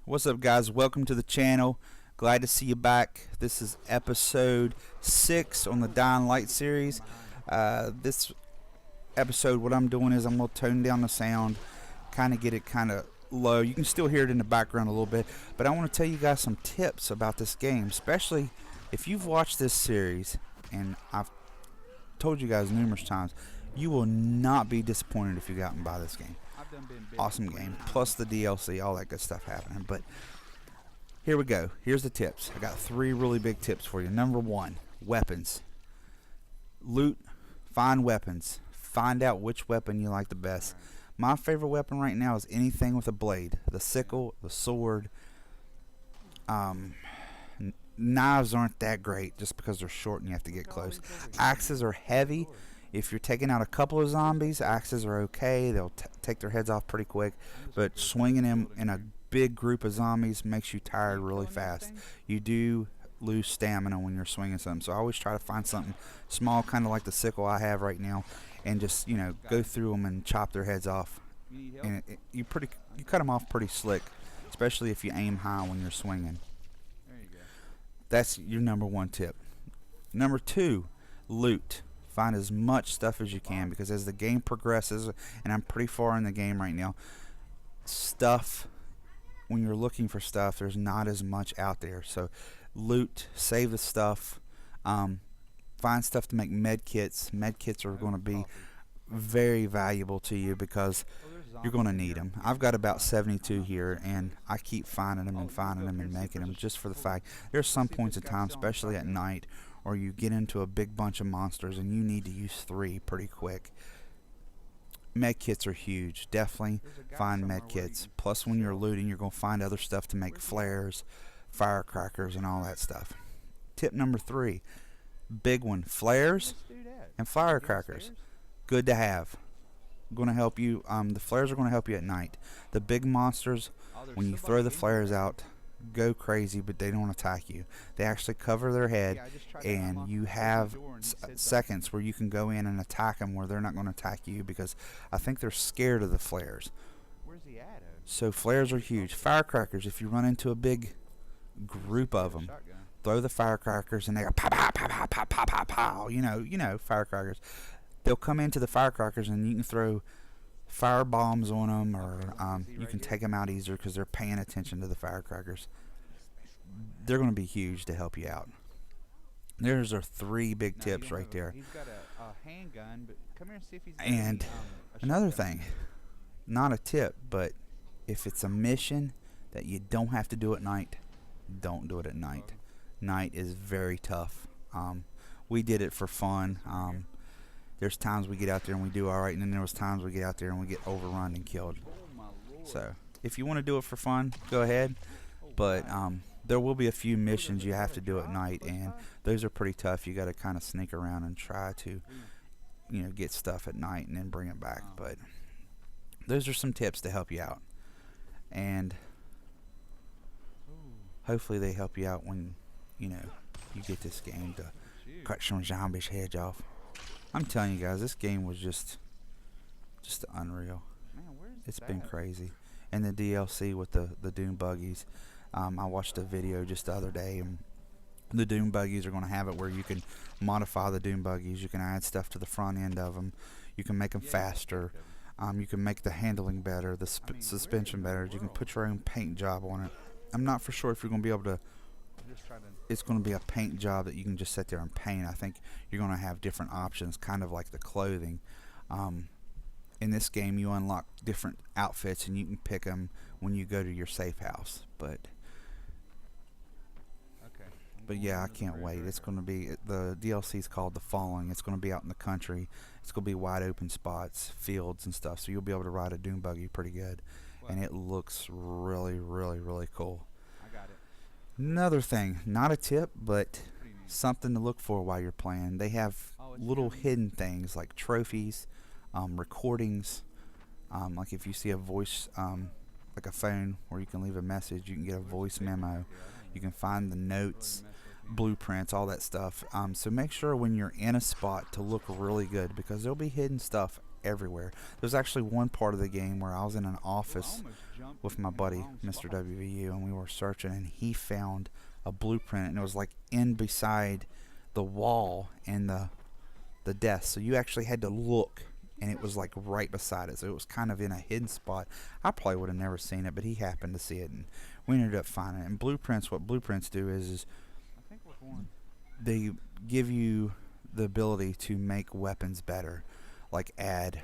What's up, guys? Welcome to the channel. Glad to see you back. This is episode 6 on the Dying Light series. This episode, what I'm doing is I'm going to tone down the sound, kind of get it kind of low. You can still hear it in the background a little bit, but I want to tell you guys some tips about this game, especially if you've watched this series, and I've told you guys numerous times, you will not be disappointed if you go out and buy this game. Awesome game, plus the DLC, all that good stuff happening. But here we go. Here's the tips. I got 3 really big tips for you. Number 1, weapons. Loot, find weapons. Find out which weapon you like the best. My favorite weapon right now is anything with a blade. The sickle, the sword. Knives aren't that great just because they're short and you have to get close. Axes are heavy. If you're taking out a couple of zombies, axes are okay. They'll take their heads off pretty quick. But swinging them in a big group of zombies makes you tired really fast. You do lose stamina when you're swinging something. So I always try to find something small, kind of like the sickle I have right now, and just, you know, go through them and chop their heads off. And you cut them off pretty slick, especially if you aim high when you're swinging. That's your number 1 tip. Number 2, loot. Find as much stuff as you can, because as the game progresses, and I'm pretty far in the game right now, when you're looking for stuff, there's not as much out there. So loot, save the stuff, find stuff to make med kits. Med kits are going to be very valuable to you because you're going to need them. I've got about 72 here, and I keep finding them and making them, just for the fact there's some points in time, especially at night, or you get into a big bunch of monsters and you need to use 3 pretty quick. Med kits are huge. Definitely find med kits. Plus, when you're looting, you're going to find other stuff to make flares, firecrackers, and all that stuff. Tip number 3, big one: flares and firecrackers. Good to have. Going to help you. The flares are going to help you at night. The big monsters, when you throw the flares out, go crazy, but they don't attack you. They actually cover their head, and you have seconds where you can go in and attack them where they're not going to attack you, because I think they're scared of the flares. So flares are huge. Firecrackers, if you run into a big group of them, throw the firecrackers and they go pow pow pow pow pow pow pow pow. You know firecrackers. They'll come into the firecrackers and you can throw fire bombs on them, or you can take them out easier because they're paying attention to the firecrackers. They're going to be huge to help you out. There's our 3 big tips right there. And another thing, not a tip, but if it's a mission that you don't have to do at night, don't do it at night. Night is very tough. We did it for fun. There's times we get out there and we do alright, and then there was times we get out there and we get overrun and killed. So if you want to do it for fun, go ahead, but there will be a few missions you have to do at night, and those are pretty tough. You got to kind of sneak around and try to, get stuff at night and then bring it back. But those are some tips to help you out, and hopefully they help you out when you get this game to cut some zombies' heads off. I'm telling you guys, this game was just unreal. It's been crazy. And the DLC with the Doom buggies. I watched a video just the other day, and the Doom buggies are going to have it where you can modify the Doom buggies. You can add stuff to the front end of them. You can make them faster. You can make the handling better, the suspension better. You can put your own paint job on it. I'm not for sure if you're going to be able to. It's going to be a paint job that you can just sit there and paint. I think you're going to have different options, kind of like the clothing. In this game, you unlock different outfits, and you can pick them when you go to your safe house. But yeah, I can't wait. It's going to be, the DLC is called The Falling. It's going to be out in the country. It's going to be wide open spots, fields and stuff, so you'll be able to ride a Doom buggy pretty good. And it looks really, really, really cool. Another thing, not a tip, but something to look for while you're playing. They have little hidden things like trophies, recordings. Like if you see a voice, like a phone where you can leave a message, you can get a voice memo. You can find the notes, blueprints, all that stuff. So make sure when you're in a spot to look really good, because there'll be hidden stuff everywhere. There's actually one part of the game where I was in an office with my buddy, Mr. WVU, and we were searching, and he found a blueprint, and it was like in beside the wall and the desk. So you actually had to look, and it was like right beside it. So it was kind of in a hidden spot. I probably would have never seen it, but he happened to see it, and we ended up finding it. And blueprints, what blueprints do is they give you the ability to make weapons better, like add,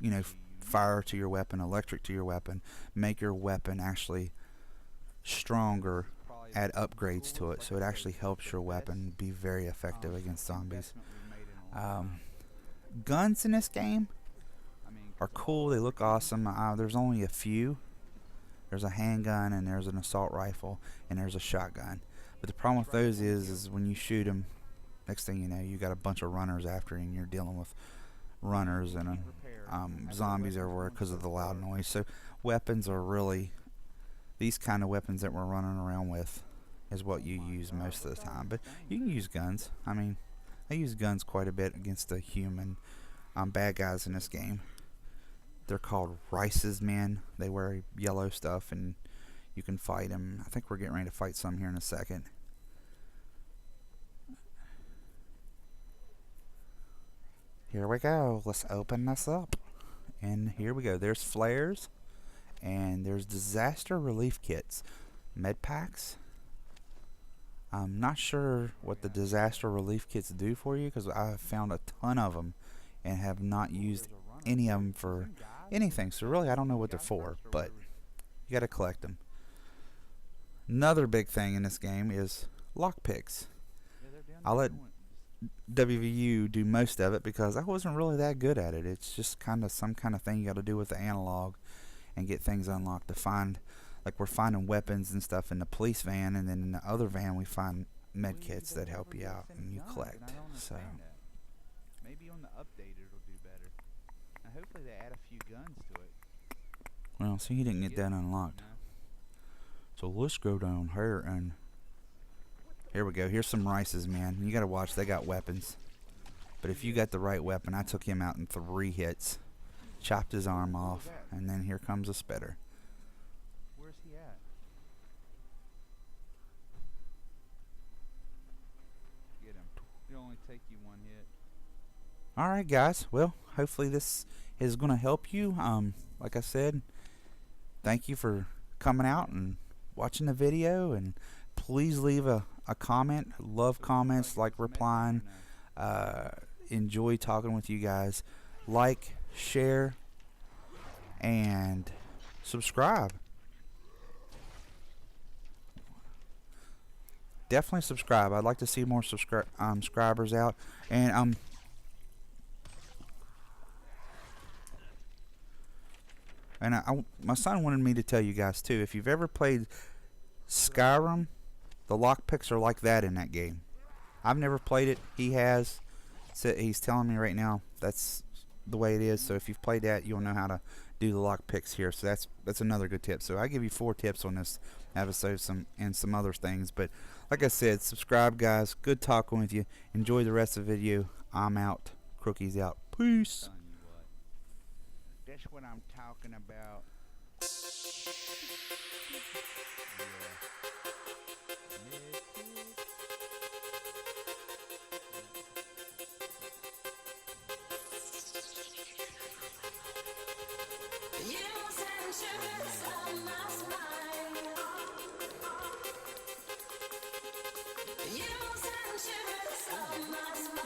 you know, fire to your weapon, electric to your weapon, make your weapon actually stronger, add upgrades to it, so it actually helps your weapon be very effective against zombies. Guns in this game are cool. They look awesome. There's only a few. There's a handgun, and there's an assault rifle, and there's a shotgun. But the problem with those is when you shoot them, next thing you know, you got a bunch of runners after you, and you're dealing with runners and zombies everywhere because of the loud noise. So weapons are really, these kind of weapons that we're running around with is what you use most of the time. But you can use guns. I mean, I use guns quite a bit against the human bad guys in this game. They're called Rice's men. They wear yellow stuff, and you can fight them. I think we're getting ready to fight some here in a second. Here we go. Let's open this up. And here we go. There's flares, and there's disaster relief kits. Med packs. I'm not sure what the disaster relief kits do for you, because I have found a ton of them and have not used any of them for anything. So really, I don't know what they're for, but you got to collect them. Another big thing in this game is lockpicks. I'll let WVU do most of it because I wasn't really that good at it. It's just kind of some kind of thing you got to do with the analog and get things unlocked to find. Like, we're finding weapons and stuff in the police van, and then in the other van we find med kits that help you out and you collect. So maybe on the update it'll do better. Now hopefully they add a few guns to it. well, see, he didn't get that unlocked. So let's go down here, and here we go. Here's some Rice's, man. You gotta watch, they got weapons. But if you got the right weapon, I took him out in 3 hits. Chopped his arm off, and then here comes a spitter. Where's he at? Get him. It'll only take you 1 hit. Alright guys, well, hopefully this is gonna help you. Like I said, thank you for coming out and watching the video, and please leave a comment. Love comments, like replying. Enjoy talking with you guys. Like, share, and subscribe. Definitely subscribe. I'd like to see more subscribers out. And my son wanted me to tell you guys too, if you've ever played Skyrim, the lockpicks are like that in that game. I've never played it. He has. So he's telling me right now that's the way it is. So if you've played that, you'll know how to do the lockpicks here. So that's another good tip. So I give you 4 tips on this episode, and some other things. But like I said, subscribe, guys. Good talking with you. Enjoy the rest of the video. I'm out. Crookie's out. Peace. That's what I'm talking about. You send shivers on my spine. You send shivers on my spine.